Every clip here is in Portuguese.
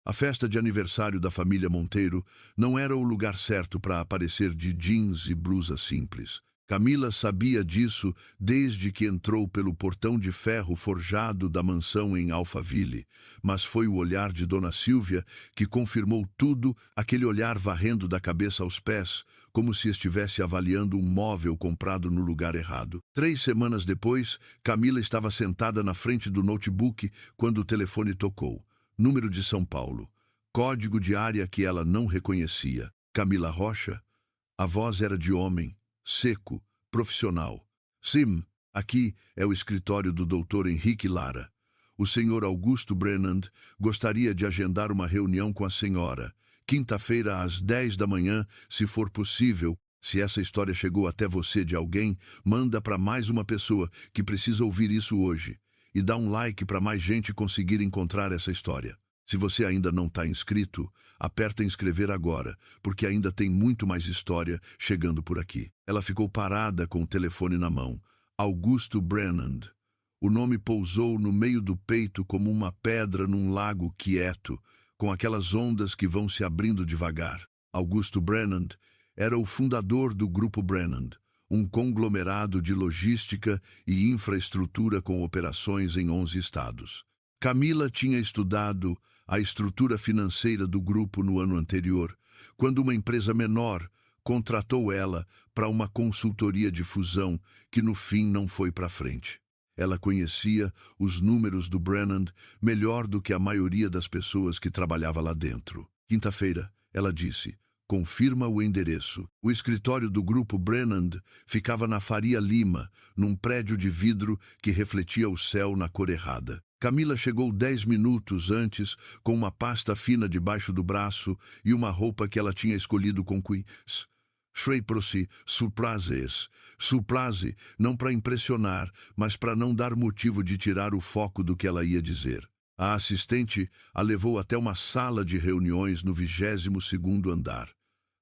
A festa de aniversário da família Monteiro não era o lugar certo para aparecer de jeans e blusa simples. Camila sabia disso desde que entrou pelo portão de ferro forjado da mansão em Alphaville, mas foi o olhar de Dona Silvia que confirmou tudo, aquele olhar varrendo da cabeça aos pés, como se estivesse avaliando um móvel comprado no lugar errado. 3 semanas depois, Camila estava sentada na frente do notebook quando o telefone tocou. Número de São Paulo. Código de área que ela não reconhecia. Camila Rocha? A voz era de homem, seco, profissional. Sim, aqui é o escritório do Dr. Henrique Lara. O Sr. Augusto Brennan gostaria de agendar uma reunião com a senhora. Quinta-feira às 10 da manhã, se for possível. Se essa história chegou até você de alguém, manda para mais uma pessoa que precisa ouvir isso hoje. E dá um like para mais gente conseguir encontrar essa história. Se você ainda não está inscrito, aperta inscrever agora, porque ainda tem muito mais história chegando por aqui. Ela ficou parada com o telefone na mão. Augusto Brennan. O nome pousou no meio do peito como uma pedra num lago quieto, com aquelas ondas que vão se abrindo devagar. Augusto Brennan era o fundador do Grupo Brennan, um conglomerado de logística e infraestrutura com operações em 11 estados. Camila tinha estudado a estrutura financeira do grupo no ano anterior, quando uma empresa menor contratou ela para uma consultoria de fusão que no fim não foi para frente. Ela conhecia os números do Brennan melhor do que a maioria das pessoas que trabalhava lá dentro. Quinta-feira, ela disse: confirma o endereço. O escritório do grupo Brennan ficava na Faria Lima, num prédio de vidro que refletia o céu na cor errada. Camila chegou 10 minutos antes, com uma pasta fina debaixo do braço e uma roupa que ela tinha escolhido com cuidado. Schreiprosi surprises. Surprise, não para impressionar, mas para não dar motivo de tirar o foco do que ela ia dizer. A assistente a levou até uma sala de reuniões no 22º andar.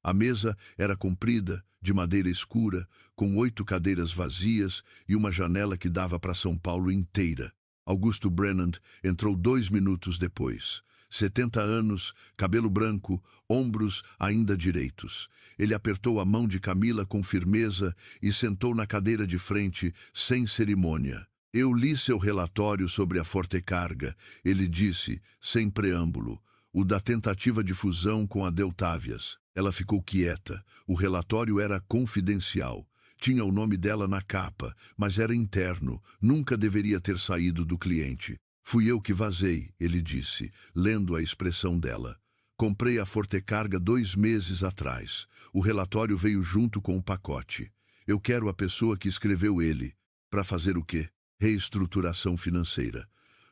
A mesa era comprida, de madeira escura, com 8 cadeiras vazias e uma janela que dava para São Paulo inteira. Augusto Brennan entrou 2 minutos depois. 70 anos, cabelo branco, ombros ainda direitos. Ele apertou a mão de Camila com firmeza e sentou na cadeira de frente, sem cerimônia. Eu li seu relatório sobre a Fortecarga, ele disse, sem preâmbulo, o da tentativa de fusão com a Deltávias. Ela ficou quieta. O relatório era confidencial. Tinha o nome dela na capa, mas era interno, nunca deveria ter saído do cliente. Fui eu que vazei, ele disse, lendo a expressão dela. Comprei a Fortecarga 2 meses atrás. O relatório veio junto com o pacote. Eu quero a pessoa que escreveu ele. Para fazer o quê? Reestruturação financeira.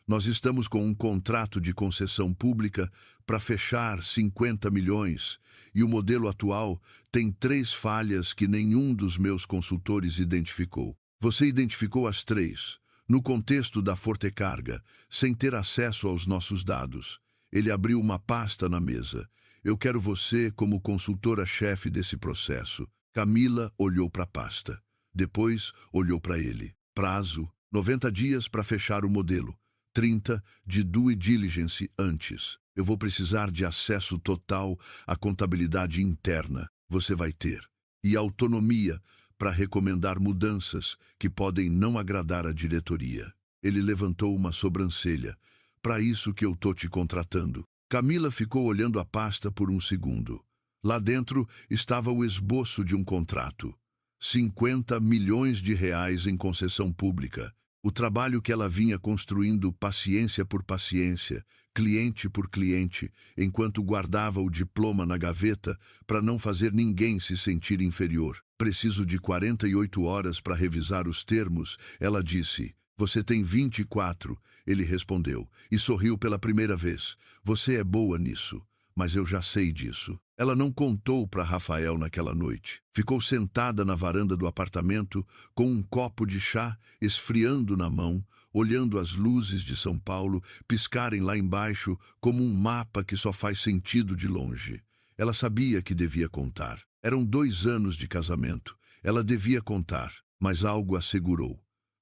Nós estamos com um contrato de concessão pública para fechar 50 milhões e o modelo atual tem 3 falhas que nenhum dos meus consultores identificou. Você identificou as 3, no contexto da Fortecarga, sem ter acesso aos nossos dados. Ele abriu uma pasta na mesa. Eu quero você como consultora-chefe desse processo. Camila olhou para a pasta. Depois olhou para ele. Prazo: 90 dias para fechar o modelo. 30 de due diligence antes. Eu vou precisar de acesso total à contabilidade interna. Você vai ter. E autonomia para recomendar mudanças que podem não agradar à diretoria. Ele levantou uma sobrancelha. Para isso que eu tô te contratando. Camila ficou olhando a pasta por um segundo. Lá dentro estava o esboço de um contrato. 50 milhões de reais em concessão pública. O trabalho que ela vinha construindo paciência por paciência, cliente por cliente, enquanto guardava o diploma na gaveta para não fazer ninguém se sentir inferior. Preciso de 48 horas para revisar os termos, ela disse. Você tem 24, ele respondeu, e sorriu pela primeira vez. Você é boa nisso, mas eu já sei disso. Ela não contou para Rafael naquela noite. Ficou sentada na varanda do apartamento, com um copo de chá esfriando na mão, olhando as luzes de São Paulo piscarem lá embaixo como um mapa que só faz sentido de longe. Ela sabia que devia contar. Eram 2 anos de casamento. Ela devia contar, mas algo a segurou.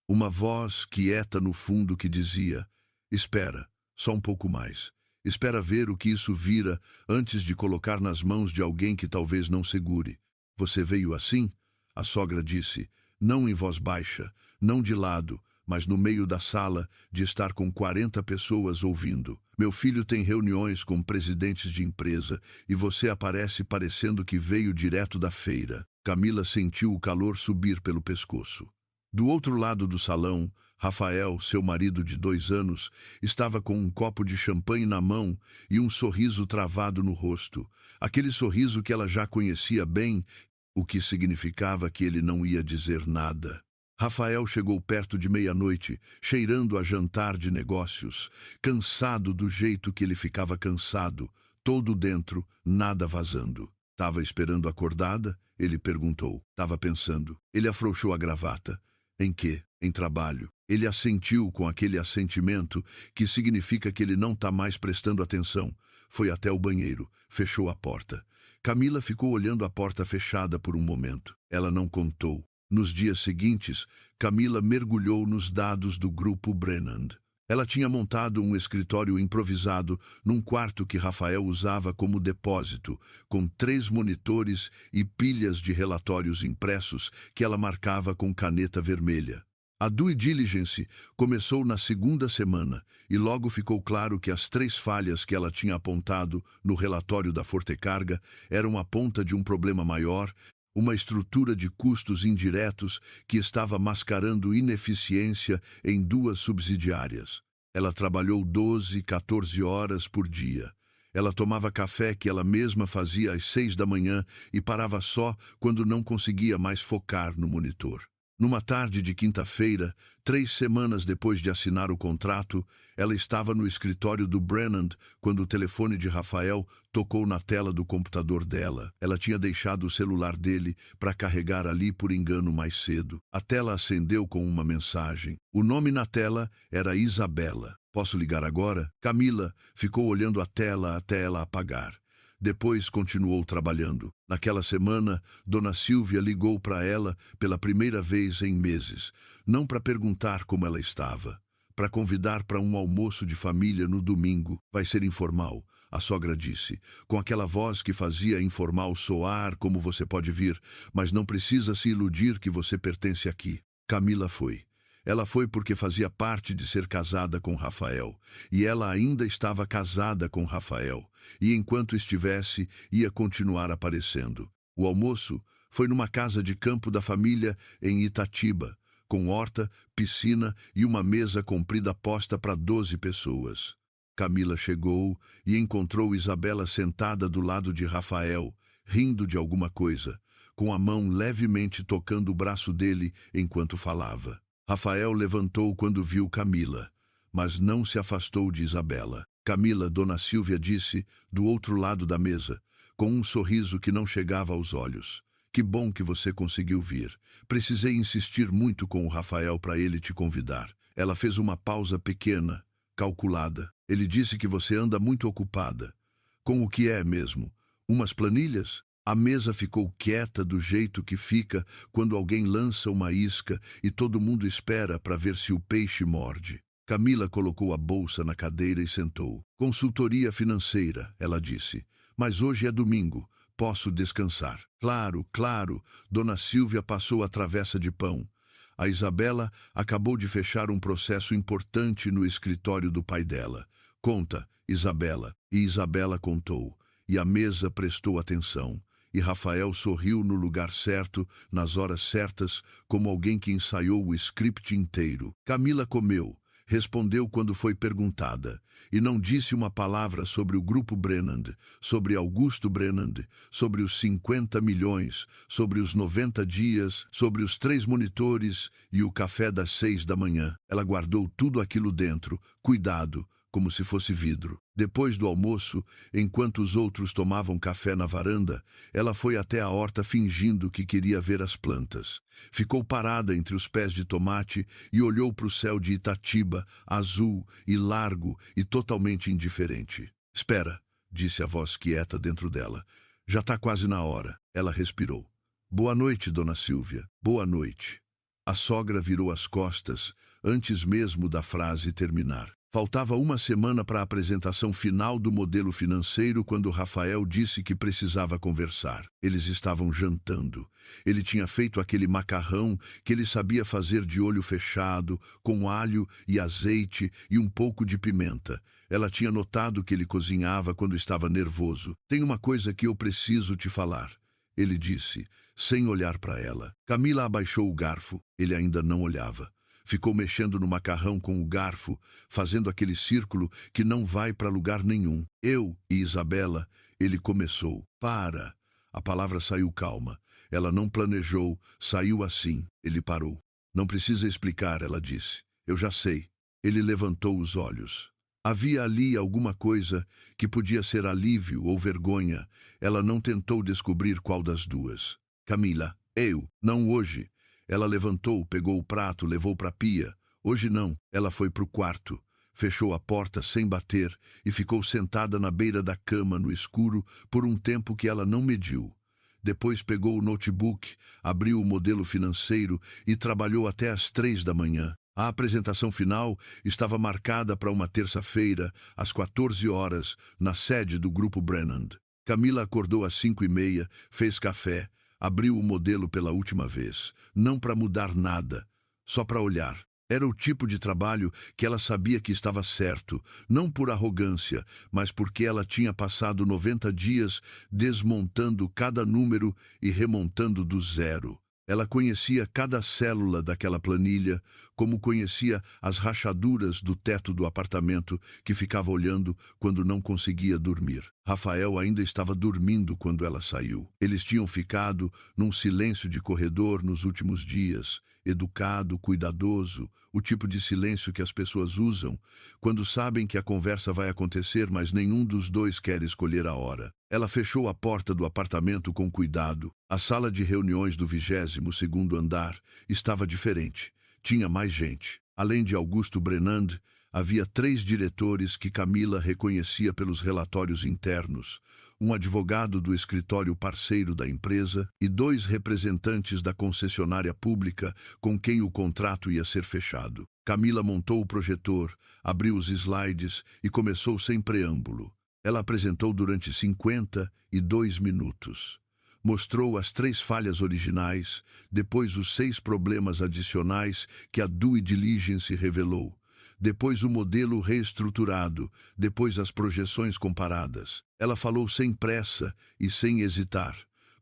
Uma voz quieta no fundo que dizia: espera, só um pouco mais. Espera ver o que isso vira antes de colocar nas mãos de alguém que talvez não segure. Você veio assim? A sogra disse, não em voz baixa, não de lado, mas no meio da sala, de estar com 40 pessoas ouvindo. Meu filho tem reuniões com presidentes de empresa e você aparece parecendo que veio direto da feira. Camila sentiu o calor subir pelo pescoço. Do outro lado do salão, Rafael, seu marido de 2 anos, estava com um copo de champanhe na mão e um sorriso travado no rosto. Aquele sorriso que ela já conhecia bem, o que significava que ele não ia dizer nada. Rafael chegou perto de meia-noite, cheirando a jantar de negócios, cansado do jeito que ele ficava cansado, todo dentro, nada vazando. Tava esperando acordada? Ele perguntou. Tava pensando. Ele afrouxou a gravata. Em quê? Em trabalho. Ele assentiu com aquele assentimento que significa que ele não tá mais prestando atenção. Foi até o banheiro, fechou a porta. Camila ficou olhando a porta fechada por um momento. Ela não contou. Nos dias seguintes, Camila mergulhou nos dados do grupo Brennan. Ela tinha montado um escritório improvisado num quarto que Rafael usava como depósito, com 3 monitores e pilhas de relatórios impressos que ela marcava com caneta vermelha. A due diligence começou na segunda semana e logo ficou claro que as 3 falhas que ela tinha apontado no relatório da Fortecarga eram a ponta de um problema maior, uma estrutura de custos indiretos que estava mascarando ineficiência em 2 subsidiárias. Ela trabalhou 12, 14 horas por dia. Ela tomava café que ela mesma fazia às 6 da manhã e parava só quando não conseguia mais focar no monitor. Numa tarde de quinta-feira, 3 semanas depois de assinar o contrato, ela estava no escritório do Brennan quando o telefone de Rafael tocou na tela do computador dela. Ela tinha deixado o celular dele para carregar ali por engano mais cedo. A tela acendeu com uma mensagem. O nome na tela era Isabela. Posso ligar agora? Camila ficou olhando a tela até ela apagar. Depois continuou trabalhando. Naquela semana, Dona Silvia ligou para ela pela primeira vez em meses, não para perguntar como ela estava, para convidar para um almoço de família no domingo. Vai ser informal, a sogra disse, com aquela voz que fazia informal soar como você pode vir, mas não precisa se iludir que você pertence aqui. Camila foi. Ela foi porque fazia parte de ser casada com Rafael, e ela ainda estava casada com Rafael, e enquanto estivesse, ia continuar aparecendo. O almoço foi numa casa de campo da família em Itatiba, com horta, piscina e uma mesa comprida posta para 12 pessoas. Camila chegou e encontrou Isabela sentada do lado de Rafael, rindo de alguma coisa, com a mão levemente tocando o braço dele enquanto falava. Rafael levantou quando viu Camila, mas não se afastou de Isabela. Camila, Dona Silvia disse, do outro lado da mesa, com um sorriso que não chegava aos olhos. Que bom que você conseguiu vir. Precisei insistir muito com o Rafael para ele te convidar. Ela fez uma pausa pequena, calculada. Ele disse que você anda muito ocupada. Com o que é mesmo? Umas planilhas? A mesa ficou quieta do jeito que fica quando alguém lança uma isca e todo mundo espera para ver se o peixe morde. Camila colocou a bolsa na cadeira e sentou. Consultoria financeira, ela disse. Mas hoje é domingo. Posso descansar. Claro, claro. Dona Silvia passou a travessa de pão. A Isabela acabou de fechar um processo importante no escritório do pai dela. Conta, Isabela. E Isabela contou. E a mesa prestou atenção. E Rafael sorriu no lugar certo, nas horas certas, como alguém que ensaiou o script inteiro. Camila comeu, respondeu quando foi perguntada, e não disse uma palavra sobre o grupo Brennan, sobre Augusto Brennan, sobre os 50 milhões, sobre os 90 dias, sobre os 3 monitores e o café das 6 da manhã. Ela guardou tudo aquilo dentro, cuidado, como se fosse vidro. Depois do almoço, enquanto os outros tomavam café na varanda, ela foi até a horta fingindo que queria ver as plantas. Ficou parada entre os pés de tomate e olhou para o céu de Itatiba, azul e largo e totalmente indiferente. Espera, disse a voz quieta dentro dela. Já está quase na hora. Ela respirou. Boa noite, Dona Silvia. Boa noite. A sogra virou as costas, antes mesmo da frase terminar. Faltava uma semana para a apresentação final do modelo financeiro quando Rafael disse que precisava conversar. Eles estavam jantando. Ele tinha feito aquele macarrão que ele sabia fazer de olho fechado, com alho e azeite e um pouco de pimenta. Ela tinha notado que ele cozinhava quando estava nervoso. "Tem uma coisa que eu preciso te falar", ele disse, sem olhar para ela. Camila abaixou o garfo. Ele ainda não olhava. Ficou mexendo no macarrão com o garfo, fazendo aquele círculo que não vai para lugar nenhum. "Eu e Isabela", ele começou. "Para." A palavra saiu calma. Ela não planejou, saiu assim. Ele parou. "Não precisa explicar", ela disse. "Eu já sei." Ele levantou os olhos. Havia ali alguma coisa que podia ser alívio ou vergonha. Ela não tentou descobrir qual das duas. "Camila, eu, não hoje." Ela levantou, pegou o prato, levou para a pia. "Hoje não." Ela foi para o quarto, fechou a porta sem bater e ficou sentada na beira da cama no escuro por um tempo que ela não mediu. Depois pegou o notebook, abriu o modelo financeiro e trabalhou até às 3 da manhã. A apresentação final estava marcada para uma terça-feira, às 14 horas, na sede do Grupo Brennan. Camila acordou às 5h30, fez café, abriu o modelo pela última vez, não para mudar nada, só para olhar. Era o tipo de trabalho que ela sabia que estava certo, não por arrogância, mas porque ela tinha passado 90 dias desmontando cada número e remontando do zero. Ela conhecia cada célula daquela planilha, como conhecia as rachaduras do teto do apartamento que ficava olhando quando não conseguia dormir. Rafael ainda estava dormindo quando ela saiu. Eles tinham ficado num silêncio de corredor nos últimos dias, educado, cuidadoso, o tipo de silêncio que as pessoas usam quando sabem que a conversa vai acontecer, mas nenhum dos dois quer escolher a hora. Ela fechou a porta do apartamento com cuidado. A sala de reuniões do 22º andar estava diferente. Tinha mais gente. Além de Augusto Brennan, havia 3 diretores que Camila reconhecia pelos relatórios internos, um advogado do escritório parceiro da empresa e 2 representantes da concessionária pública com quem o contrato ia ser fechado. Camila montou o projetor, abriu os slides e começou sem preâmbulo. Ela apresentou durante 52 minutos. Mostrou as 3 falhas originais, depois os 6 problemas adicionais que a due diligence revelou, depois o modelo reestruturado, depois as projeções comparadas. Ela falou sem pressa e sem hesitar,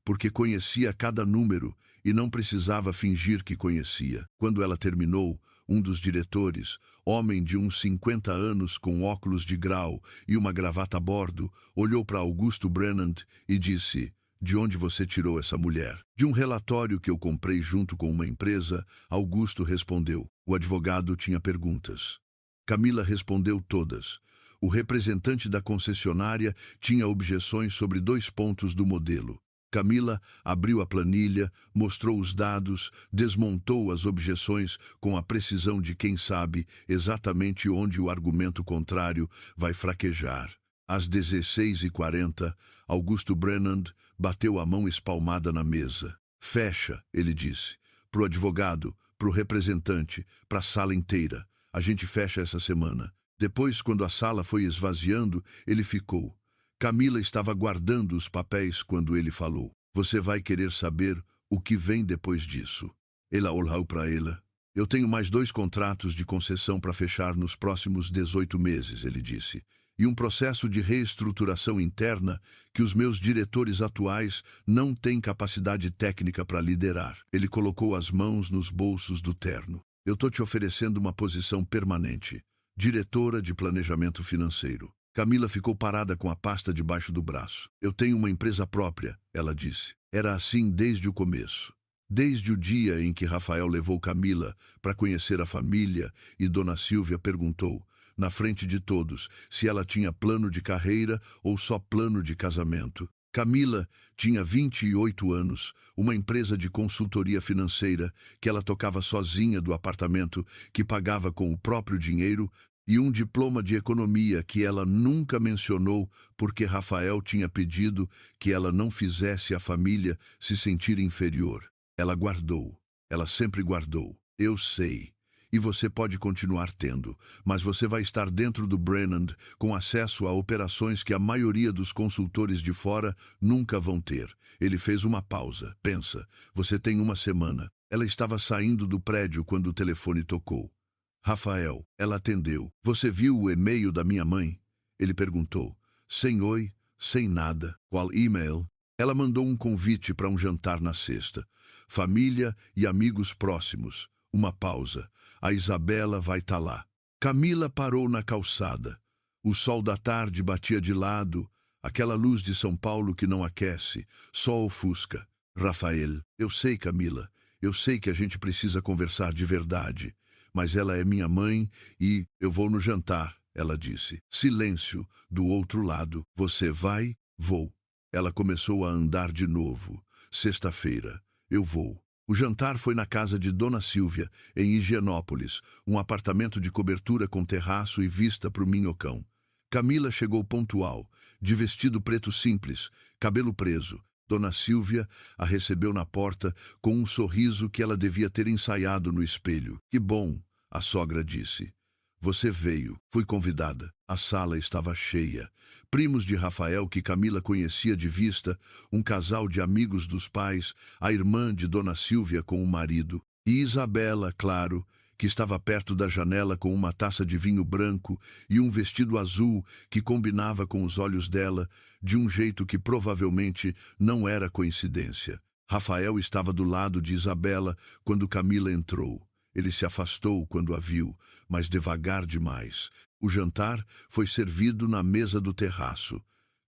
porque conhecia cada número e não precisava fingir que conhecia. Quando ela terminou, um dos diretores, homem de uns 50 anos com óculos de grau e uma gravata a bordo, olhou para Augusto Brennan e disse: "De onde você tirou essa mulher?" "De um relatório que eu comprei junto com uma empresa", Augusto respondeu. O advogado tinha perguntas. Camila respondeu todas. O representante da concessionária tinha objeções sobre 2 pontos do modelo. Camila abriu a planilha, mostrou os dados, desmontou as objeções com a precisão de quem sabe exatamente onde o argumento contrário vai fraquejar. Às 16h40, Augusto Brennan bateu a mão espalmada na mesa. "Fecha", ele disse. "Pro advogado, pro representante, pra sala inteira. A gente fecha essa semana." Depois, quando a sala foi esvaziando, ele ficou. Camila estava guardando os papéis quando ele falou. "Você vai querer saber o que vem depois disso." Ela olhou para ele. "Eu tenho mais 2 contratos de concessão para fechar nos próximos 18 meses", ele disse. "E um processo de reestruturação interna que os meus diretores atuais não têm capacidade técnica para liderar." Ele colocou as mãos nos bolsos do terno. "Eu estou te oferecendo uma posição permanente. Diretora de planejamento financeiro." Camila ficou parada com a pasta debaixo do braço. "Eu tenho uma empresa própria", ela disse. Era assim desde o começo. Desde o dia em que Rafael levou Camila para conhecer a família e Dona Silvia perguntou, na frente de todos, se ela tinha plano de carreira ou só plano de casamento. Camila tinha 28 anos, uma empresa de consultoria financeira que ela tocava sozinha do apartamento, que pagava com o próprio dinheiro, e um diploma de economia que ela nunca mencionou porque Rafael tinha pedido que ela não fizesse a família se sentir inferior. Ela guardou. Ela sempre guardou. "Eu sei." e você pode continuar tendo, mas você vai estar dentro do Brennan com acesso a operações que a maioria dos consultores de fora nunca vão ter. Ele fez uma pausa. Pensa, você tem uma semana. Ela estava saindo do prédio quando o telefone tocou. Rafael, ela atendeu. Você viu o e-mail da minha mãe? Ele perguntou. Sem oi, sem nada. Qual e-mail? Ela mandou um convite para um jantar na sexta. Família e amigos próximos. Uma pausa. A Isabela vai estar lá. Camila parou na calçada. O sol da tarde batia de lado, aquela luz de São Paulo que não aquece, só ofusca. Rafael, eu sei, Camila, eu sei que a gente precisa conversar de verdade, mas ela é minha mãe e eu vou no jantar, ela disse. Silêncio, do outro lado. Você vai? Vou. Ela começou a andar de novo. Sexta-feira. Eu vou. O jantar foi na casa de Dona Silvia, em Higienópolis, um apartamento de cobertura com terraço e vista para o Minhocão. Camila chegou pontual, de vestido preto simples, cabelo preso. Dona Silvia a recebeu na porta com um sorriso que ela devia ter ensaiado no espelho. Que bom, a sogra disse. Você veio. Fui convidada. A sala estava cheia. Primos de Rafael que Camila conhecia de vista, um casal de amigos dos pais, a irmã de Dona Silvia com o marido, e Isabela, claro, que estava perto da janela com uma taça de vinho branco e um vestido azul que combinava com os olhos dela de um jeito que provavelmente não era coincidência. Rafael estava do lado de Isabela quando Camila entrou. Ele se afastou quando a viu, mas devagar demais. O jantar foi servido na mesa do terraço.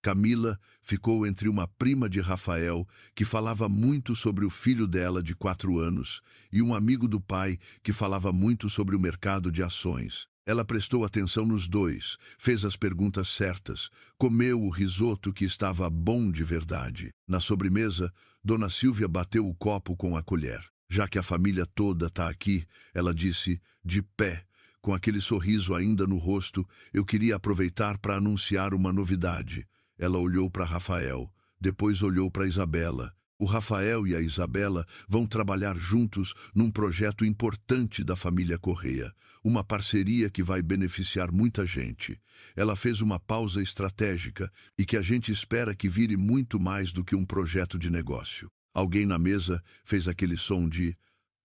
Camila ficou entre uma prima de Rafael, que falava muito sobre o filho dela de 4 anos, e um amigo do pai, que falava muito sobre o mercado de ações. Ela prestou atenção nos dois, fez as perguntas certas, comeu o risoto que estava bom de verdade. Na sobremesa, Dona Silvia bateu o copo com a colher. Já que a família toda está aqui, ela disse, de pé, com aquele sorriso ainda no rosto, eu queria aproveitar para anunciar uma novidade. Ela olhou para Rafael, depois olhou para Isabela. O Rafael e a Isabela vão trabalhar juntos num projeto importante da família Correia, uma parceria que vai beneficiar muita gente. Ela fez uma pausa estratégica e que a gente espera que vire muito mais do que um projeto de negócio. Alguém na mesa fez aquele som de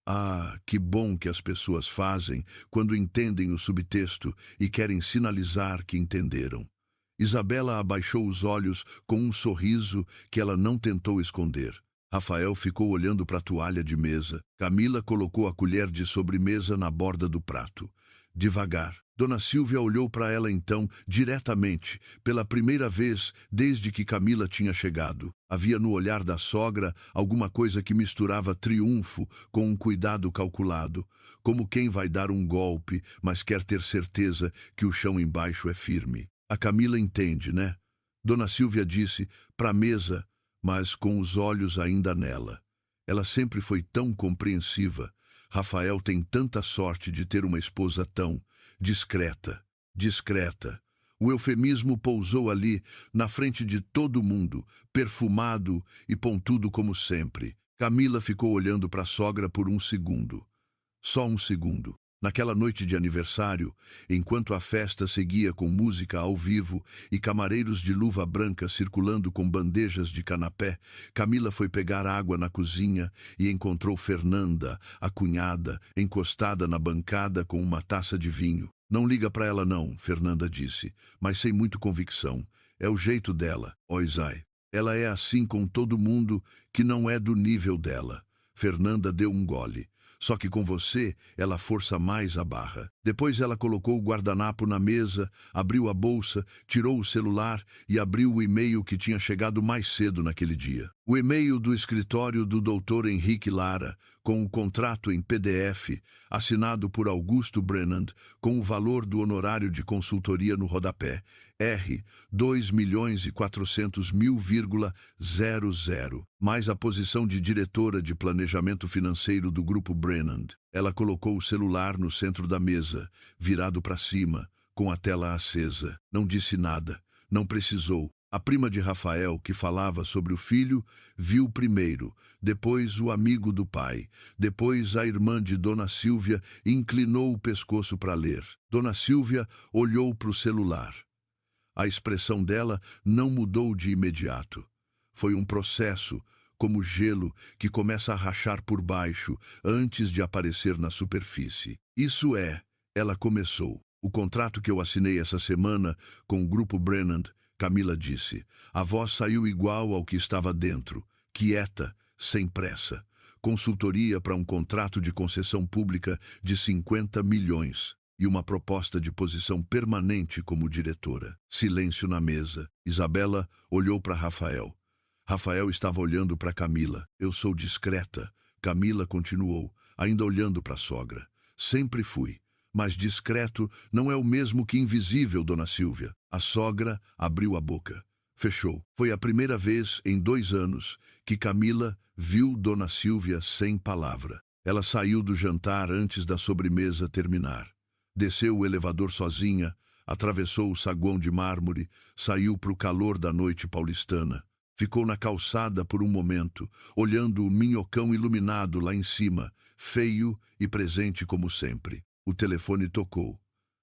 "Ah, que bom que as pessoas fazem quando entendem o subtexto e querem sinalizar que entenderam." Isabela abaixou os olhos com um sorriso que ela não tentou esconder. Rafael ficou olhando para a toalha de mesa. Camila colocou a colher de sobremesa na borda do prato. Devagar. Dona Silvia olhou para ela então, diretamente, pela primeira vez desde que Camila tinha chegado. Havia no olhar da sogra alguma coisa que misturava triunfo com um cuidado calculado, como quem vai dar um golpe, mas quer ter certeza que o chão embaixo é firme. A Camila entende, né? Dona Silvia disse, para a mesa, mas com os olhos ainda nela. Ela sempre foi tão compreensiva. Rafael tem tanta sorte de ter uma esposa tão discreta. O eufemismo pousou ali, na frente de todo mundo, perfumado e pontudo como sempre. Camila ficou olhando para a sogra por um segundo. Só um segundo. Naquela noite de aniversário, enquanto a festa seguia com música ao vivo e camareiros de luva branca circulando com bandejas de canapé, Camila foi pegar água na cozinha e encontrou Fernanda, a cunhada, encostada na bancada com uma taça de vinho. Não liga para ela não, Fernanda disse, mas sem muito convicção. É o jeito dela, Oisai. Ela é assim com todo mundo que não é do nível dela. Fernanda deu um gole. Só que com você, ela força mais a barra. Depois ela colocou o guardanapo na mesa, abriu a bolsa, tirou o celular e abriu o e-mail que tinha chegado mais cedo naquele dia. O e-mail do escritório do Dr. Henrique Lara, com o contrato em PDF, assinado por Augusto Brennan, com o valor do honorário de consultoria no rodapé, R$ 2.400.000,00, mais a posição de diretora de planejamento financeiro do Grupo Brennan. Ela colocou o celular no centro da mesa, virado para cima, com a tela acesa. Não disse nada, não precisou. A prima de Rafael, que falava sobre o filho, viu primeiro, depois o amigo do pai, depois a irmã de Dona Silvia e inclinou o pescoço para ler. Dona Silvia olhou para o celular. A expressão dela não mudou de imediato. Foi um processo, como gelo que começa a rachar por baixo antes de aparecer na superfície. Isso é, ela começou. O contrato que eu assinei essa semana com o Grupo Brennan, Camila disse. A voz saiu igual ao que estava dentro, quieta, sem pressa. Consultoria para um contrato de concessão pública de 50 milhões e uma proposta de posição permanente como diretora. Silêncio na mesa. Isabela olhou para Rafael. Rafael estava olhando para Camila. Eu sou discreta. Camila continuou, ainda olhando para a sogra. Sempre fui. Mas discreto não é o mesmo que invisível, Dona Silvia. A sogra abriu a boca. Fechou. Foi a primeira vez em 2 anos que Camila viu Dona Silvia sem palavra. Ela saiu do jantar antes da sobremesa terminar. Desceu o elevador sozinha, atravessou o saguão de mármore, saiu para o calor da noite paulistana. Ficou na calçada por um momento, olhando o minhocão iluminado lá em cima, feio e presente como sempre. O telefone tocou.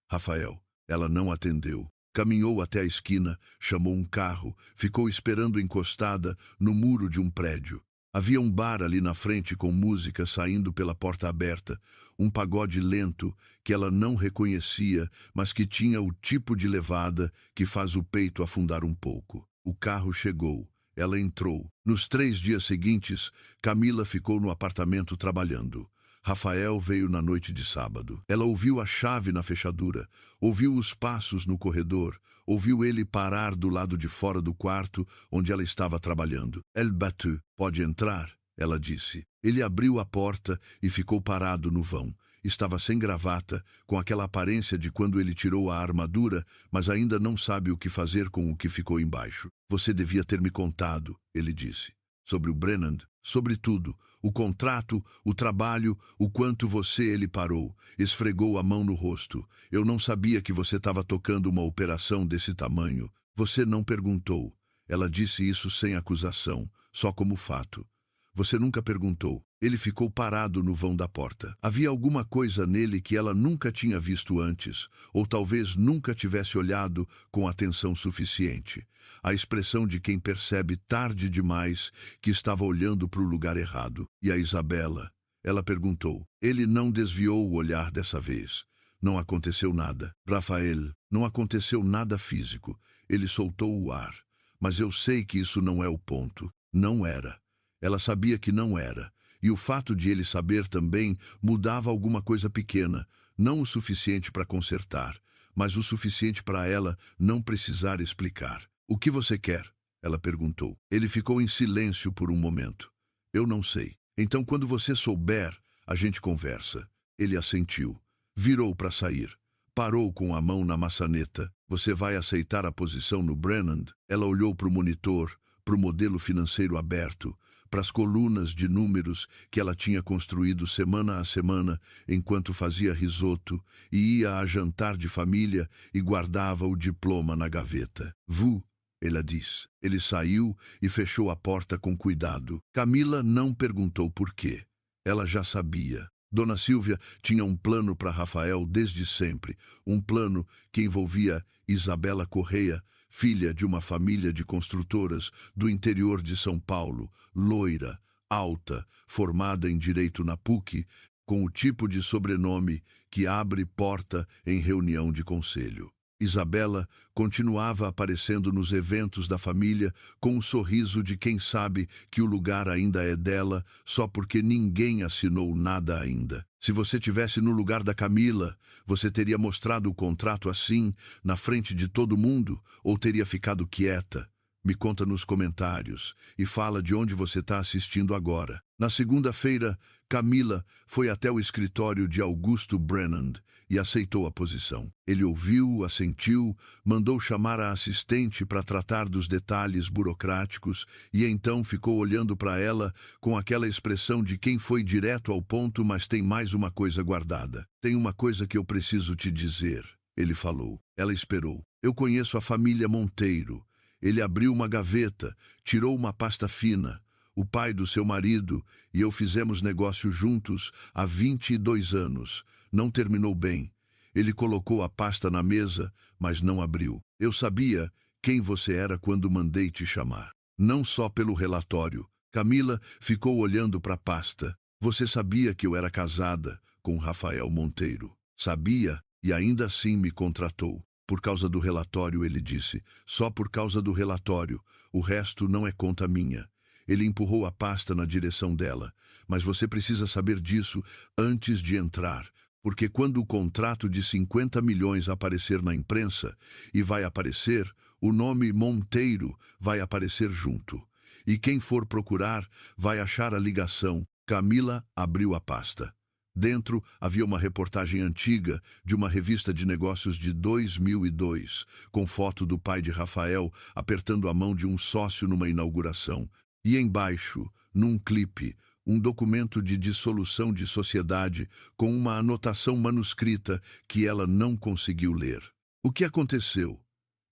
Rafael. Ela não atendeu. Caminhou até a esquina, chamou um carro, ficou esperando encostada no muro de um prédio. Havia um bar ali na frente com música saindo pela porta aberta, um pagode lento que ela não reconhecia, mas que tinha o tipo de levada que faz o peito afundar um pouco. O carro chegou. Ela entrou. Nos 3 dias seguintes, Camila ficou no apartamento trabalhando. Rafael veio na noite de sábado. Ela ouviu a chave na fechadura, ouviu os passos no corredor, ouviu ele parar do lado de fora do quarto onde ela estava trabalhando. El battu, pode entrar, ela disse. Ele abriu a porta e ficou parado no vão. Estava sem gravata, com aquela aparência de quando ele tirou a armadura, mas ainda não sabe o que fazer com o que ficou embaixo. Você devia ter me contado, ele disse. Sobre o Brennan, sobre tudo, o contrato, o trabalho, o quanto ele parou, esfregou a mão no rosto. Eu não sabia que você estava tocando uma operação desse tamanho. Você não perguntou. Ela disse isso sem acusação, só como fato. Você nunca perguntou. Ele ficou parado no vão da porta. Havia alguma coisa nele que ela nunca tinha visto antes, ou talvez nunca tivesse olhado com atenção suficiente. A expressão de quem percebe tarde demais que estava olhando para o lugar errado. E a Isabela? Ela perguntou. Ele não desviou o olhar dessa vez. Não aconteceu nada. Rafael, não aconteceu nada físico. Ele soltou o ar. Mas eu sei que isso não é o ponto. Não era. Ela sabia que não era. E o fato de ele saber também mudava alguma coisa pequena, não o suficiente para consertar, mas o suficiente para ela não precisar explicar. O que você quer? Ela perguntou. Ele ficou em silêncio por um momento. Eu não sei. Então, quando você souber, a gente conversa. Ele assentiu. Virou para sair. Parou com a mão na maçaneta. Você vai aceitar a posição no Brennan? Ela olhou para o monitor, para o modelo financeiro aberto, para as colunas de números que ela tinha construído semana a semana enquanto fazia risoto e ia a jantar de família e guardava o diploma na gaveta. Vous, ela disse. Ele saiu e fechou a porta com cuidado. Camila não perguntou por quê. Ela já sabia. Dona Silvia tinha um plano para Rafael desde sempre, um plano que envolvia Isabela Correia, filha de uma família de construtoras do interior de São Paulo, loira, alta, formada em Direito na PUC, com o tipo de sobrenome que abre porta em reunião de conselho. Isabela continuava aparecendo nos eventos da família com um sorriso de quem sabe que o lugar ainda é dela só porque ninguém assinou nada ainda. Se você tivesse no lugar da Camila, você teria mostrado o contrato assim, na frente de todo mundo, ou teria ficado quieta? Me conta nos comentários e fala de onde você está assistindo agora. Na segunda-feira, Camila foi até o escritório de Augusto Brennan e aceitou a posição. Ele ouviu, assentiu, mandou chamar a assistente para tratar dos detalhes burocráticos e então ficou olhando para ela com aquela expressão de quem foi direto ao ponto, mas tem mais uma coisa guardada. Tem uma coisa que eu preciso te dizer, ele falou. Ela esperou. Eu conheço a família Monteiro. Ele abriu uma gaveta, tirou uma pasta fina. O pai do seu marido e eu fizemos negócio juntos há 22 anos. Não terminou bem. Ele colocou a pasta na mesa, mas não abriu. Eu sabia quem você era quando mandei te chamar. Não só pelo relatório. Camila ficou olhando para a pasta. Você sabia que eu era casada com Rafael Monteiro. Sabia e ainda assim me contratou. Por causa do relatório, ele disse. Só por causa do relatório. O resto não é conta minha. Ele empurrou a pasta na direção dela. Mas você precisa saber disso antes de entrar. Porque quando o contrato de 50 milhões aparecer na imprensa, e vai aparecer, o nome Monteiro vai aparecer junto. E quem for procurar vai achar a ligação. Camila abriu a pasta. Dentro havia uma reportagem antiga de uma revista de negócios de 2002, com foto do pai de Rafael apertando a mão de um sócio numa inauguração. E embaixo, num clipe, um documento de dissolução de sociedade com uma anotação manuscrita que ela não conseguiu ler. O que aconteceu?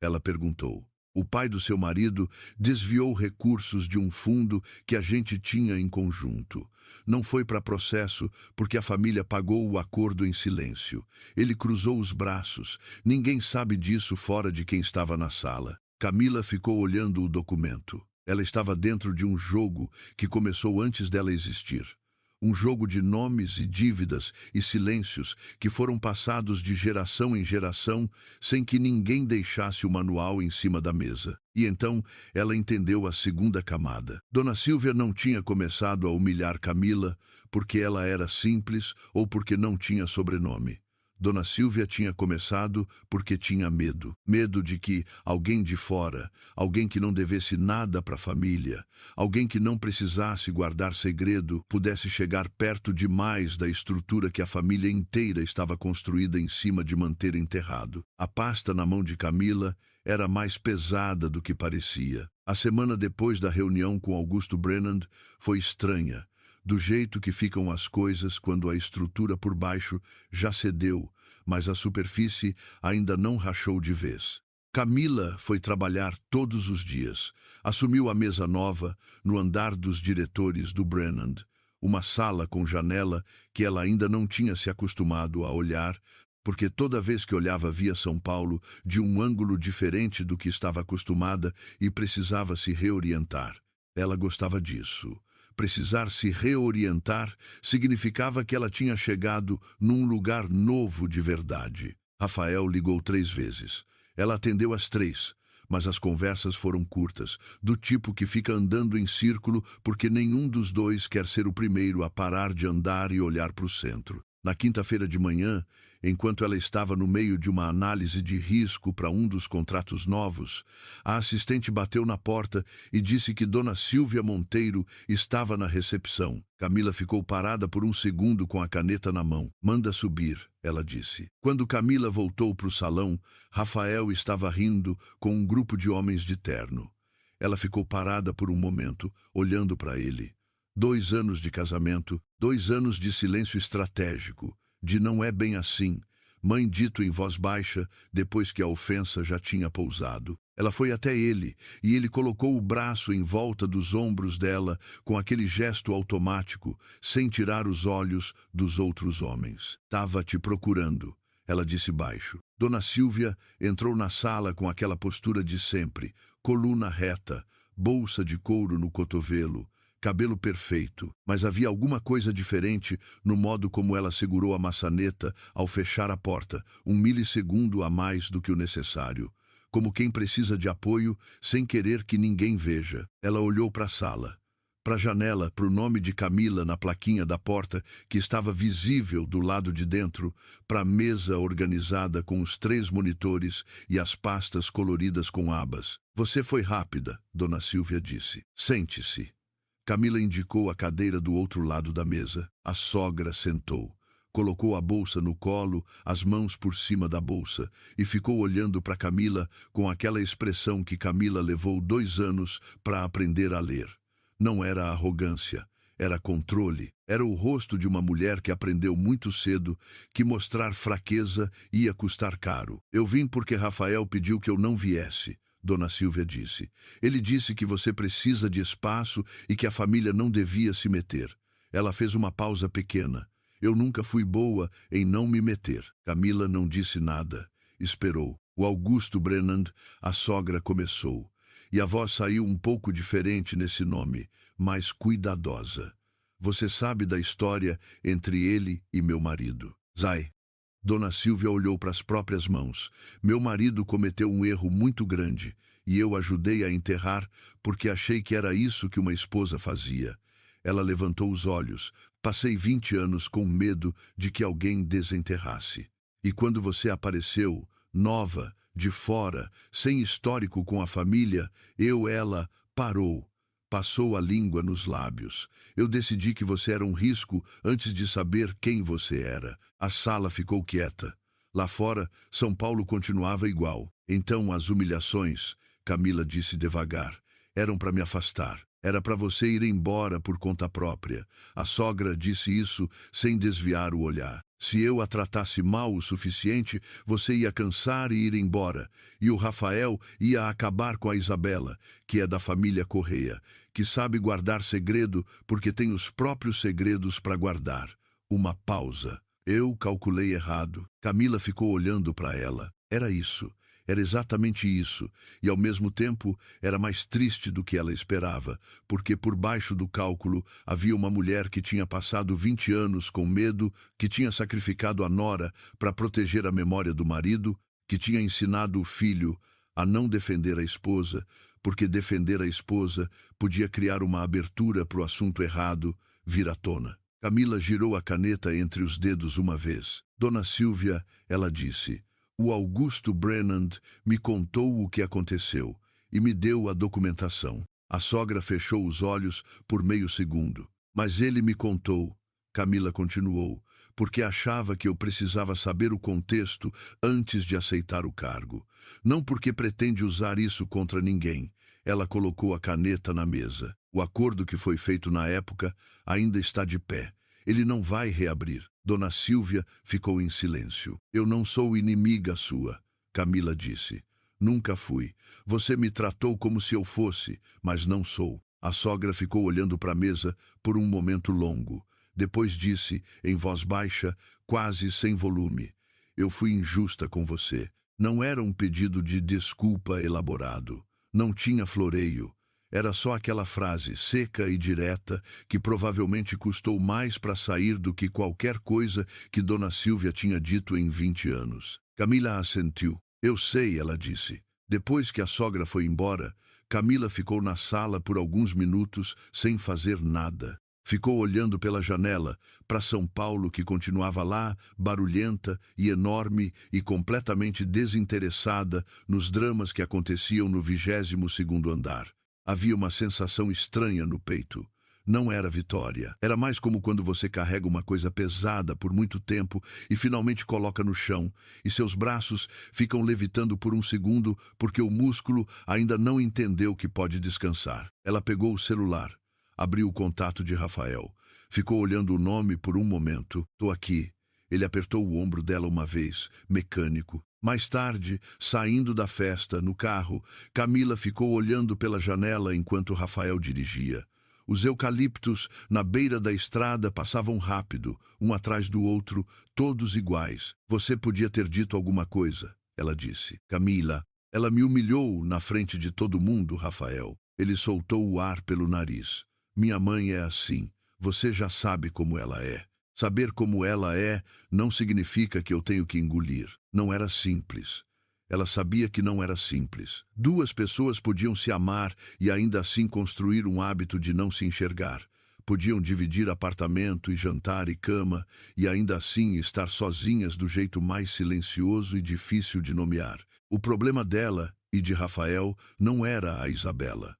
Ela perguntou. O pai do seu marido desviou recursos de um fundo que a gente tinha em conjunto. Não foi para processo porque a família pagou o acordo em silêncio. Ele cruzou os braços. Ninguém sabe disso fora de quem estava na sala. Camila ficou olhando o documento. Ela estava dentro de um jogo que começou antes dela existir. Um jogo de nomes e dívidas e silêncios que foram passados de geração em geração sem que ninguém deixasse o manual em cima da mesa. E então ela entendeu a segunda camada. Dona Silvia não tinha começado a humilhar Camila porque ela era simples ou porque não tinha sobrenome. Dona Silvia tinha começado porque tinha medo. Medo de que alguém de fora, alguém que não devesse nada para a família, alguém que não precisasse guardar segredo, pudesse chegar perto demais da estrutura que a família inteira estava construída em cima de manter enterrado. A pasta na mão de Camila era mais pesada do que parecia. A semana depois da reunião com Augusto Brennan foi estranha. Do jeito que ficam as coisas quando a estrutura por baixo já cedeu, mas a superfície ainda não rachou de vez. Camila foi trabalhar todos os dias. Assumiu a mesa nova no andar dos diretores do Brennan, uma sala com janela que ela ainda não tinha se acostumado a olhar, porque toda vez que olhava via São Paulo de um ângulo diferente do que estava acostumada e precisava se reorientar. Ela gostava disso. Precisar se reorientar significava que ela tinha chegado num lugar novo de verdade. Rafael ligou 3 vezes. Ela atendeu as 3, mas as conversas foram curtas, do tipo que fica andando em círculo porque nenhum dos dois quer ser o primeiro a parar de andar e olhar para o centro. Na quinta-feira de manhã, enquanto ela estava no meio de uma análise de risco para um dos contratos novos, a assistente bateu na porta e disse que Dona Silvia Monteiro estava na recepção. Camila ficou parada por um segundo com a caneta na mão. Manda subir, ela disse. Quando Camila voltou para o salão, Rafael estava rindo com um grupo de homens de terno. Ela ficou parada por um momento, olhando para ele. 2 anos de casamento, 2 anos de silêncio estratégico, de não é bem assim, mãe dito em voz baixa, depois que a ofensa já tinha pousado. Ela foi até ele, e ele colocou o braço em volta dos ombros dela, com aquele gesto automático, sem tirar os olhos dos outros homens. Tava te procurando, ela disse baixo. Dona Silvia entrou na sala com aquela postura de sempre, coluna reta, bolsa de couro no cotovelo, cabelo perfeito, mas havia alguma coisa diferente no modo como ela segurou a maçaneta ao fechar a porta, 1 milissegundo a mais do que o necessário. Como quem precisa de apoio sem querer que ninguém veja. Ela olhou para a sala, para a janela, para o nome de Camila na plaquinha da porta que estava visível do lado de dentro, para a mesa organizada com os 3 monitores e as pastas coloridas com abas. Você foi rápida, Dona Silvia disse. Sente-se. Camila indicou a cadeira do outro lado da mesa. A sogra sentou. Colocou a bolsa no colo, as mãos por cima da bolsa, e ficou olhando para Camila com aquela expressão que Camila levou 2 anos para aprender a ler. Não era arrogância, era controle. Era o rosto de uma mulher que aprendeu muito cedo que mostrar fraqueza ia custar caro. Eu vim porque Rafael pediu que eu não viesse. Dona Silvia disse. Ele disse que você precisa de espaço e que a família não devia se meter. Ela fez uma pausa pequena. Eu nunca fui boa em não me meter. Camila não disse nada. Esperou. O Augusto Brennan, a sogra, começou. E a voz saiu um pouco diferente nesse nome, mais cuidadosa. Você sabe da história entre ele e meu marido. Zay. Dona Silvia olhou para as próprias mãos. Meu marido cometeu um erro muito grande e eu ajudei a enterrar porque achei que era isso que uma esposa fazia. Ela levantou os olhos. Passei 20 anos com medo de que alguém desenterrasse. E quando você apareceu, nova, de fora, sem histórico com a família, ela parou. Passou a língua nos lábios. Eu decidi que você era um risco antes de saber quem você era. A sala ficou quieta. Lá fora, São Paulo continuava igual. Então as humilhações, Camila disse devagar, eram para me afastar. Era para você ir embora por conta própria. A sogra disse isso sem desviar o olhar. Se eu a tratasse mal o suficiente, você ia cansar e ir embora. E o Rafael ia acabar com a Isabela, que é da família Correia, que sabe guardar segredo porque tem os próprios segredos para guardar. Uma pausa. Eu calculei errado. Camila ficou olhando para ela. Era isso. Era exatamente isso, e ao mesmo tempo era mais triste do que ela esperava, porque por baixo do cálculo havia uma mulher que tinha passado 20 anos com medo, que tinha sacrificado a nora para proteger a memória do marido, que tinha ensinado o filho a não defender a esposa, porque defender a esposa podia criar uma abertura para o assunto errado vir à tona. Camila girou a caneta entre os dedos uma vez. Dona Silvia, ela disse... O Augusto Brennan me contou o que aconteceu e me deu a documentação. A sogra fechou os olhos por meio segundo. Mas ele me contou, Camila continuou, porque achava que eu precisava saber o contexto antes de aceitar o cargo. Não porque pretende usar isso contra ninguém. Ela colocou a caneta na mesa. O acordo que foi feito na época ainda está de pé. Ele não vai reabrir. Dona Silvia ficou em silêncio. Eu não sou inimiga sua, Camila disse. Nunca fui. Você me tratou como se eu fosse, mas não sou. A sogra ficou olhando para a mesa por um momento longo. Depois disse, em voz baixa, quase sem volume. Eu fui injusta com você. Não era um pedido de desculpa elaborado. Não tinha floreio. Era só aquela frase, seca e direta, que provavelmente custou mais para sair do que qualquer coisa que Dona Silvia tinha dito em 20 anos. Camila assentiu. Eu sei, ela disse. Depois que a sogra foi embora, Camila ficou na sala por alguns minutos sem fazer nada. Ficou olhando pela janela para São Paulo, que continuava lá, barulhenta e enorme e completamente desinteressada nos dramas que aconteciam no 22º andar. Havia uma sensação estranha no peito. Não era vitória. Era mais como quando você carrega uma coisa pesada por muito tempo e finalmente coloca no chão, e seus braços ficam levitando por um segundo porque o músculo ainda não entendeu que pode descansar. Ela pegou o celular, abriu o contato de Rafael. Ficou olhando o nome por um momento. Tô aqui. Ele apertou o ombro dela uma vez, mecânico. Mais tarde, saindo da festa, no carro, Camila ficou olhando pela janela enquanto Rafael dirigia. Os eucaliptos na beira da estrada passavam rápido, um atrás do outro, todos iguais. Você podia ter dito alguma coisa, ela disse. Camila, ela me humilhou na frente de todo mundo, Rafael. Ele soltou o ar pelo nariz. Minha mãe é assim. Você já sabe como ela é. Saber como ela é não significa que eu tenho que engolir. Não era simples. Ela sabia que não era simples. Duas pessoas podiam se amar e ainda assim construir um hábito de não se enxergar. Podiam dividir apartamento e jantar e cama e ainda assim estar sozinhas do jeito mais silencioso e difícil de nomear. O problema dela e de Rafael não era a Isabela.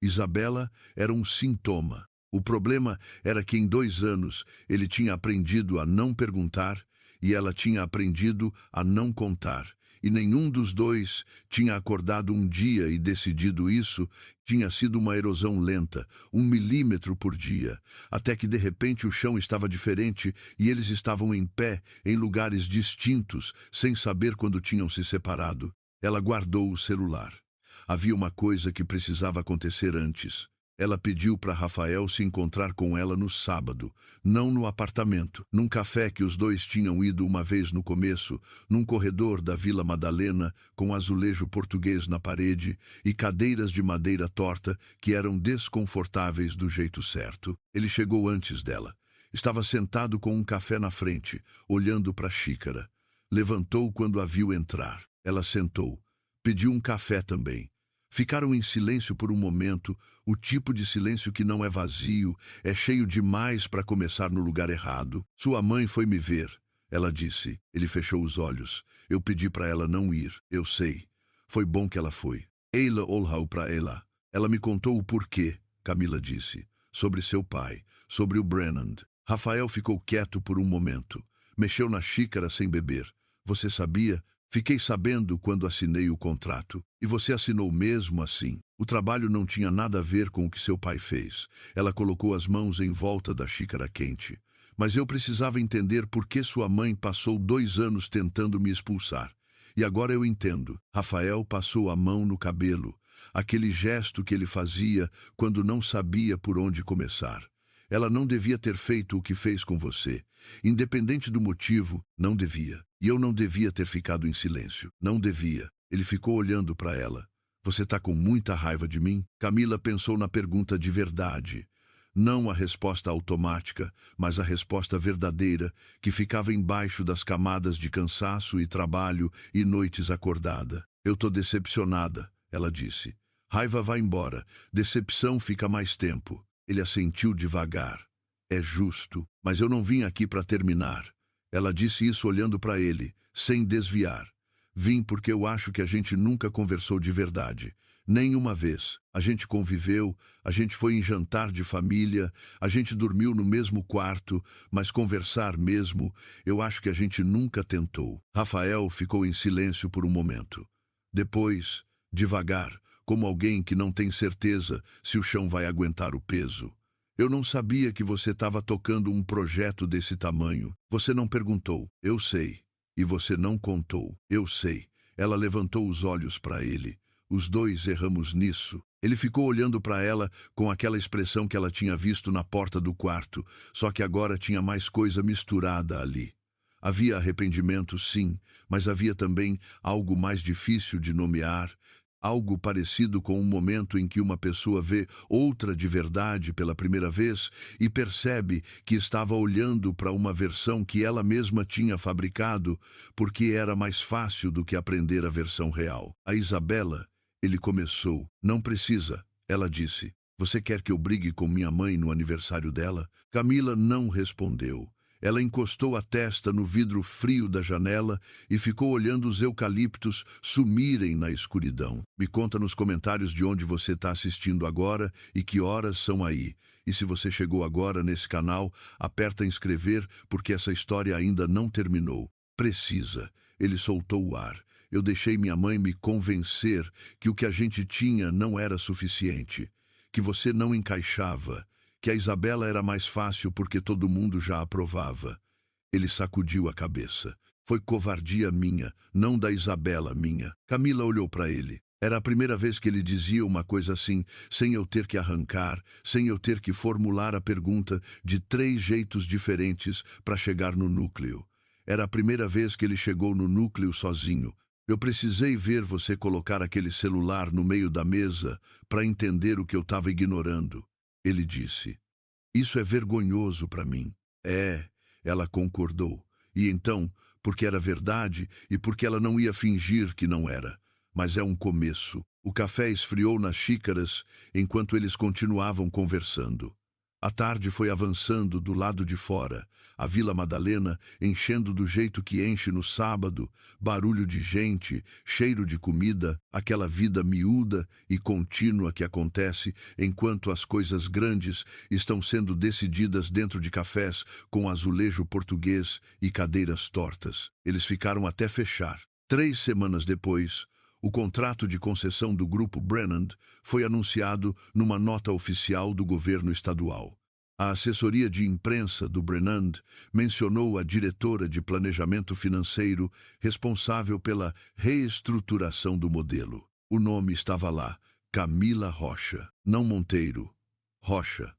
Isabela era um sintoma. O problema era que em 2 anos ele tinha aprendido a não perguntar e ela tinha aprendido a não contar. E nenhum dos dois tinha acordado um dia e decidido isso. Tinha sido uma erosão lenta, 1 milímetro por dia, até que de repente o chão estava diferente e eles estavam em pé, em lugares distintos, sem saber quando tinham se separado. Ela guardou o celular. Havia uma coisa que precisava acontecer antes. Ela pediu para Rafael se encontrar com ela no sábado, não no apartamento, num café que os dois tinham ido uma vez no começo, num corredor da Vila Madalena, com azulejo português na parede e cadeiras de madeira torta que eram desconfortáveis do jeito certo. Ele chegou antes dela. Estava sentado com um café na frente, olhando para a xícara. Levantou quando a viu entrar. Ela sentou. Pediu um café também. Ficaram em silêncio por um momento, o tipo de silêncio que não é vazio, é cheio demais para começar no lugar errado. Sua mãe foi me ver, ela disse. Ele fechou os olhos. Eu pedi para ela não ir, eu sei. Foi bom que ela foi. Ela olhou para ela. Ela me contou o porquê, Camila disse. Sobre seu pai, sobre o Brennan. Rafael ficou quieto por um momento. Mexeu na xícara sem beber. Você sabia? Fiquei sabendo quando assinei o contrato. E você assinou mesmo assim. O trabalho não tinha nada a ver com o que seu pai fez. Ela colocou as mãos em volta da xícara quente. Mas eu precisava entender por que sua mãe passou 2 anos tentando me expulsar. E agora eu entendo. Rafael passou a mão no cabelo. Aquele gesto que ele fazia quando não sabia por onde começar. Ela não devia ter feito o que fez com você. Independente do motivo, não devia. E eu não devia ter ficado em silêncio. Não devia. Ele ficou olhando para ela. Você tá com muita raiva de mim? Camila pensou na pergunta de verdade. Não a resposta automática, mas a resposta verdadeira, que ficava embaixo das camadas de cansaço e trabalho e noites acordada. Eu tô decepcionada, ela disse. Raiva vai embora. Decepção fica mais tempo. Ele assentiu devagar. É justo, mas eu não vim aqui para terminar. Ela disse isso olhando para ele, sem desviar. Vim porque eu acho que a gente nunca conversou de verdade. Nem uma vez. A gente conviveu, a gente foi em jantar de família, a gente dormiu no mesmo quarto, mas conversar mesmo, eu acho que a gente nunca tentou. Rafael ficou em silêncio por um momento. Depois, devagar, como alguém que não tem certeza se o chão vai aguentar o peso. Eu não sabia que você estava tocando um projeto desse tamanho. Você não perguntou. Eu sei. E você não contou. Eu sei. Ela levantou os olhos para ele. Os dois erramos nisso. Ele ficou olhando para ela com aquela expressão que ela tinha visto na porta do quarto, só que agora tinha mais coisa misturada ali. Havia arrependimento, sim, mas havia também algo mais difícil de nomear, algo parecido com um momento em que uma pessoa vê outra de verdade pela primeira vez e percebe que estava olhando para uma versão que ela mesma tinha fabricado, porque era mais fácil do que aprender a versão real. A Isabela, ele começou. Não precisa, ela disse. Você quer que eu brigue com minha mãe no aniversário dela? Camila não respondeu. Ela encostou a testa no vidro frio da janela e ficou olhando os eucaliptos sumirem na escuridão. Me conta nos comentários de onde você está assistindo agora e que horas são aí. E se você chegou agora nesse canal, aperta inscrever porque essa história ainda não terminou. Precisa. Ele soltou o ar. Eu deixei minha mãe me convencer que o que a gente tinha não era suficiente, que você não encaixava, que a Isabela era mais fácil porque todo mundo já aprovava. Ele sacudiu a cabeça. Foi covardia minha, não da Isabela minha. Camila olhou para ele. Era a primeira vez que ele dizia uma coisa assim, sem eu ter que arrancar, sem eu ter que formular a pergunta de 3 jeitos diferentes para chegar no núcleo. Era a primeira vez que ele chegou no núcleo sozinho. Eu precisei ver você colocar aquele celular no meio da mesa para entender o que eu estava ignorando. Ele disse. Isso é vergonhoso para mim. É, ela concordou. E então, porque era verdade e porque ela não ia fingir que não era. Mas é um começo. O café esfriou nas xícaras enquanto eles continuavam conversando. A tarde foi avançando do lado de fora, a Vila Madalena enchendo do jeito que enche no sábado, barulho de gente, cheiro de comida, aquela vida miúda e contínua que acontece enquanto as coisas grandes estão sendo decididas dentro de cafés com azulejo português e cadeiras tortas. Eles ficaram até fechar. 3 semanas depois, o contrato de concessão do grupo Brennan foi anunciado numa nota oficial do governo estadual. A assessoria de imprensa do Brennan mencionou a diretora de planejamento financeiro responsável pela reestruturação do modelo. O nome estava lá, Camila Rocha, não Monteiro. Rocha.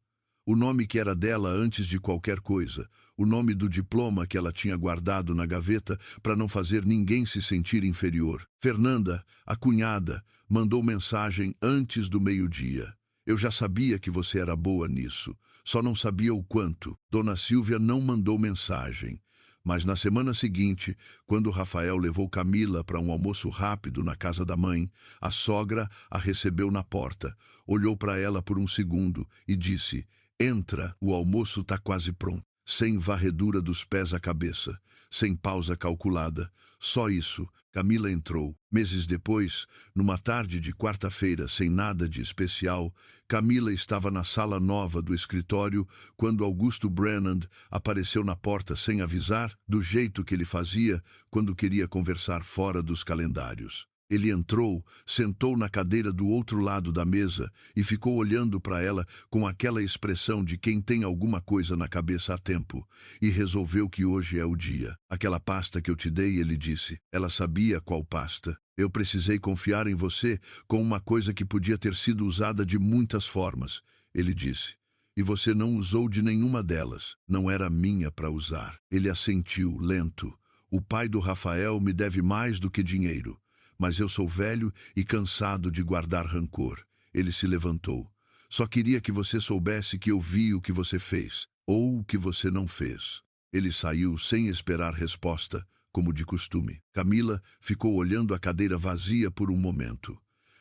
O nome que era dela antes de qualquer coisa, o nome do diploma que ela tinha guardado na gaveta para não fazer ninguém se sentir inferior. Fernanda, a cunhada, mandou mensagem antes do meio-dia. Eu já sabia que você era boa nisso, só não sabia o quanto. Dona Silvia não mandou mensagem. Mas na semana seguinte, quando Rafael levou Camila para um almoço rápido na casa da mãe, a sogra a recebeu na porta, olhou para ela por um segundo e disse: "Entra, o almoço está quase pronto." Sem varredura dos pés à cabeça, sem pausa calculada, só isso, Camila entrou. Meses depois, numa tarde de quarta-feira sem nada de especial, Camila estava na sala nova do escritório quando Augusto Brennand apareceu na porta sem avisar, do jeito que ele fazia quando queria conversar fora dos calendários. Ele entrou, sentou na cadeira do outro lado da mesa e ficou olhando para ela com aquela expressão de quem tem alguma coisa na cabeça há tempo, e resolveu que hoje é o dia. "Aquela pasta que eu te dei", ele disse. Ela sabia qual pasta. "Eu precisei confiar em você com uma coisa que podia ter sido usada de muitas formas", ele disse. "E você não usou de nenhuma delas. Não era minha para usar." Ele assentiu, lento. "O pai do Rafael me deve mais do que dinheiro. Mas eu sou velho e cansado de guardar rancor." Ele se levantou. "Só queria que você soubesse que eu vi o que você fez, ou o que você não fez." Ele saiu sem esperar resposta, como de costume. Camila ficou olhando a cadeira vazia por um momento.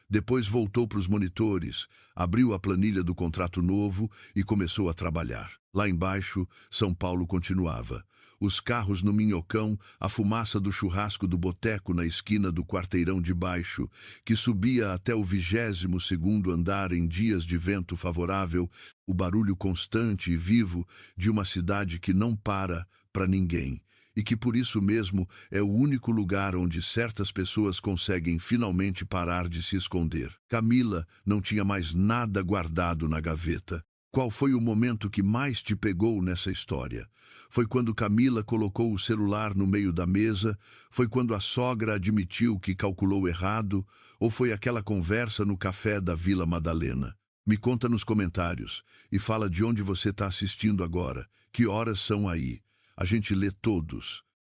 Depois voltou para os monitores, abriu a planilha do contrato novo e começou a trabalhar. Lá embaixo, São Paulo continuava. Os carros no Minhocão, a fumaça do churrasco do boteco na esquina do quarteirão de baixo, que subia até o 22º andar em dias de vento favorável, o barulho constante e vivo de uma cidade que não para ninguém, e que por isso mesmo é o único lugar onde certas pessoas conseguem finalmente parar de se esconder. Camila não tinha mais nada guardado na gaveta. Qual foi o momento que mais te pegou nessa história? Foi quando Camila colocou o celular no meio da mesa? Foi quando a sogra admitiu que calculou errado? Ou foi aquela conversa no café da Vila Madalena? Me conta nos comentários e fala de onde você está assistindo agora. Que horas são aí? A gente lê todos.